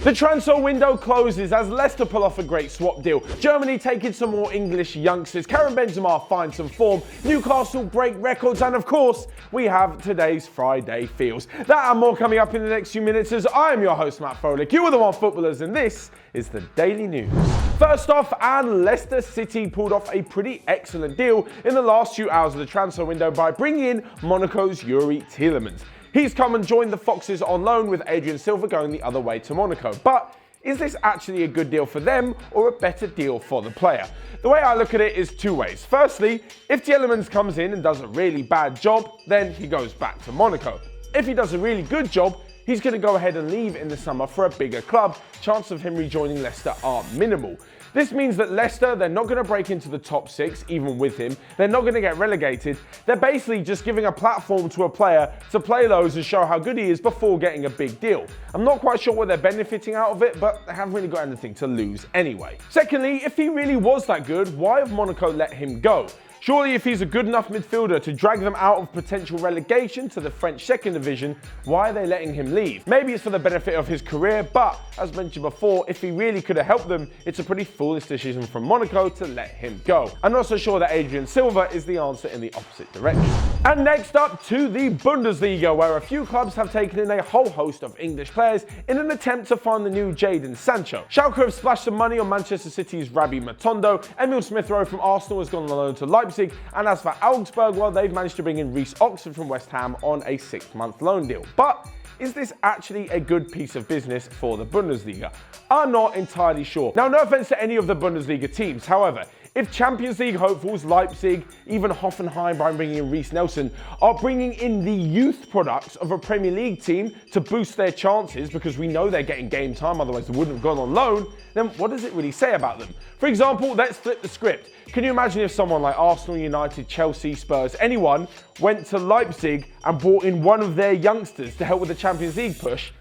The transfer window closes as Leicester pull off a great swap deal. Germany taking some more English youngsters. Karim Benzema finds some form. Newcastle break records. And of course, we have today's Friday feels. That and more coming up in the next few minutes as I am your host, Matt Froelich. You are the Onefootballers and this is the Daily News. First off, and Leicester City pulled off a pretty excellent deal in the last few hours of the transfer window by bringing in Monaco's Yuri Tielemans. He's come and joined the Foxes on loan with Adrien Silva going the other way to Monaco. But is this actually a good deal for them or a better deal for the player? The way I look at it is two ways. Firstly, if Tielemans comes in and does a really bad job, then he goes back to Monaco. If he does a really good job, he's going to go ahead and leave in the summer for a bigger club. Chances of him rejoining Leicester are minimal. This means that Leicester, they're not going to break into the top six, even with him. They're not going to get relegated. They're basically just giving a platform to a player to play those and show how good he is before getting a big deal. I'm not quite sure what they're benefiting out of it, but they haven't really got anything to lose anyway. Secondly, if he really was that good, why have Monaco let him go? Surely if he's a good enough midfielder to drag them out of potential relegation to the French second division, why are they letting him leave? Maybe it's for the benefit of his career, but as mentioned before, if he really could have helped them, it's a pretty foolish decision from Monaco to let him go. I'm not so sure that Adrien Silva is the answer in the opposite direction. And next up to the Bundesliga, where a few clubs have taken in a whole host of English players in an attempt to find the new Jadon Sancho. Schalke have splashed some money on Manchester City's Rabbi Matondo. Emil Smith-Rowe from Arsenal has gone on loan to Leipzig. And as for Augsburg, well, they've managed to bring in Reece Oxford from West Ham on a 6-month loan deal. But is this actually a good piece of business for the Bundesliga? I'm not entirely sure. Now, no offense to any of the Bundesliga teams. However, if Champions League hopefuls Leipzig, even Hoffenheim by bringing in Reece Nelson, are bringing in the youth products of a Premier League team to boost their chances because we know they're getting game time, otherwise they wouldn't have gone on loan, then what does it really say about them? For example, let's flip the script. Can you imagine if someone like Arsenal, United, Chelsea, Spurs, anyone went to Leipzig and brought in one of their youngsters to help with the Champions League push?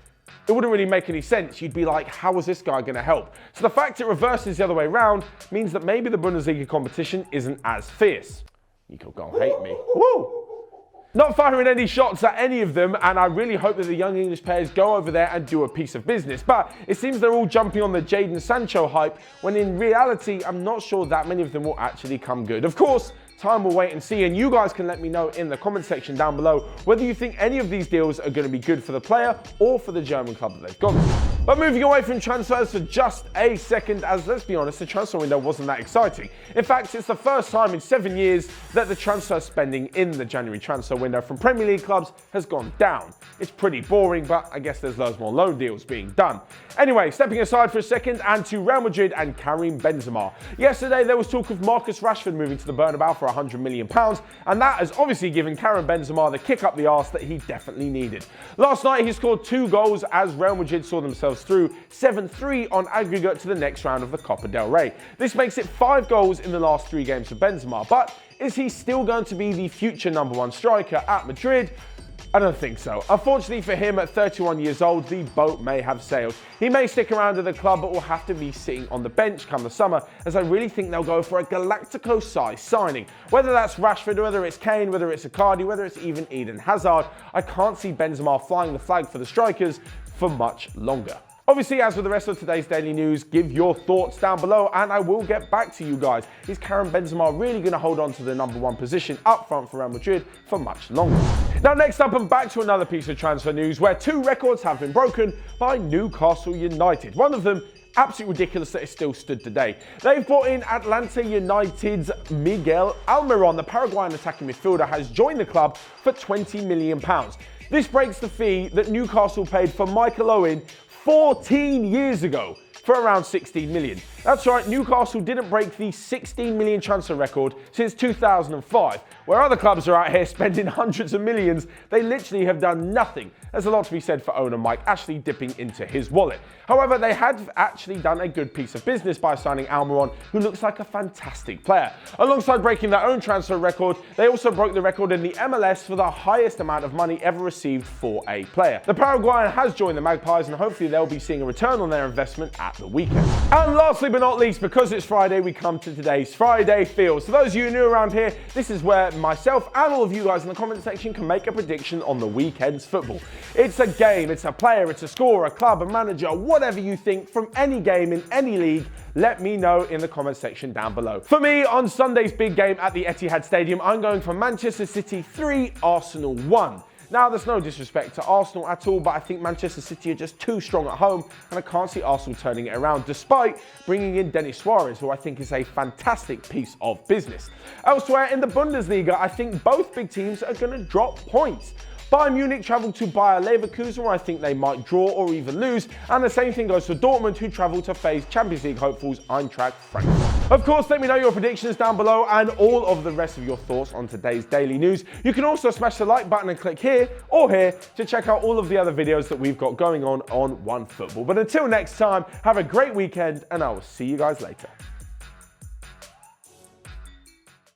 It wouldn't really make any sense. You'd be like, how is this guy going to help? So the fact it reverses the other way around means that maybe the Bundesliga competition isn't as fierce. You could go and hate me. Woo! Not firing any shots at any of them, and I really hope that the young English players go over there and do a piece of business. But it seems they're all jumping on the Jadon Sancho hype, when in reality, I'm not sure that many of them will actually come good. Of course, time will wait and see, and you guys can let me know in the comment section down below whether you think any of these deals are going to be good for the player or for the German club that they've gone to. But moving away from transfers for just a second, as let's be honest, the transfer window wasn't that exciting. In fact, it's the first time in 7 years that the transfer spending in the January transfer window from Premier League clubs has gone down. It's pretty boring, but I guess there's loads more loan deals being done. Anyway, stepping aside for a second, and to Real Madrid and Karim Benzema. Yesterday, there was talk of Marcus Rashford moving to the Bernabeu for £100 million, and that has obviously given Karim Benzema the kick up the arse that he definitely needed. Last night, he scored 2 goals as Real Madrid saw themselves through 7-3 on aggregate to the next round of the Copa del Rey. This makes it 5 goals in the last 3 games for Benzema, but is he still going to be the future #1 striker at Madrid? I don't think so. Unfortunately for him, at 31 years old, the boat may have sailed. He may stick around at the club, but will have to be sitting on the bench come the summer, as I really think they'll go for a Galactico-size signing. Whether that's Rashford, whether it's Kane, whether it's Icardi, whether it's even Eden Hazard, I can't see Benzema flying the flag for the strikers for much longer. Obviously, as with the rest of today's daily news, give your thoughts down below and I will get back to you guys. Is Karim Benzema really going to hold on to the #1 position up front for Real Madrid for much longer? Now, next up and back to another piece of transfer news where 2 records have been broken by Newcastle United. One of them, absolutely ridiculous that it still stood today. They've brought in Atlanta United's Miguel Almiron. The Paraguayan attacking midfielder has joined the club for £20 million. This breaks the fee that Newcastle paid for Michael Owen 14 years ago for around 16 million. That's right, Newcastle didn't break the 16 million transfer record since 2005. Where other clubs are out here spending hundreds of millions, they literally have done nothing. There's a lot to be said for owner Mike Ashley dipping into his wallet. However, they had actually done a good piece of business by signing Almiron, who looks like a fantastic player. Alongside breaking their own transfer record, they also broke the record in the MLS for the highest amount of money ever received for a player. The Paraguayan has joined the Magpies and hopefully they'll be seeing a return on their investment at the weekend. And lastly but not least, because it's Friday, we come to today's Friday Feels. For those of you new around here, this is where myself and all of you guys in the comment section can make a prediction on the weekend's football. It's a game, it's a player, it's a scorer, a club, a manager, whatever you think from any game in any league. Let me know in the comment section down below. For me, on Sunday's big game at the Etihad Stadium, I'm going for Manchester City 3, Arsenal 1. Now, there's no disrespect to Arsenal at all, but I think Manchester City are just too strong at home, and I can't see Arsenal turning it around, despite bringing in Denis Suarez, who I think is a fantastic piece of business. Elsewhere in the Bundesliga, I think both big teams are going to drop points. Bayern Munich travel to Bayer Leverkusen, where I think they might draw or even lose, and the same thing goes for Dortmund, who travel to face Champions League hopefuls Eintracht Frankfurt. Of course, let me know your predictions down below and all of the rest of your thoughts on today's daily news. You can also smash the like button and click here or here to check out all of the other videos that we've got going on Onefootball. But until next time, have a great weekend, and I will see you guys later.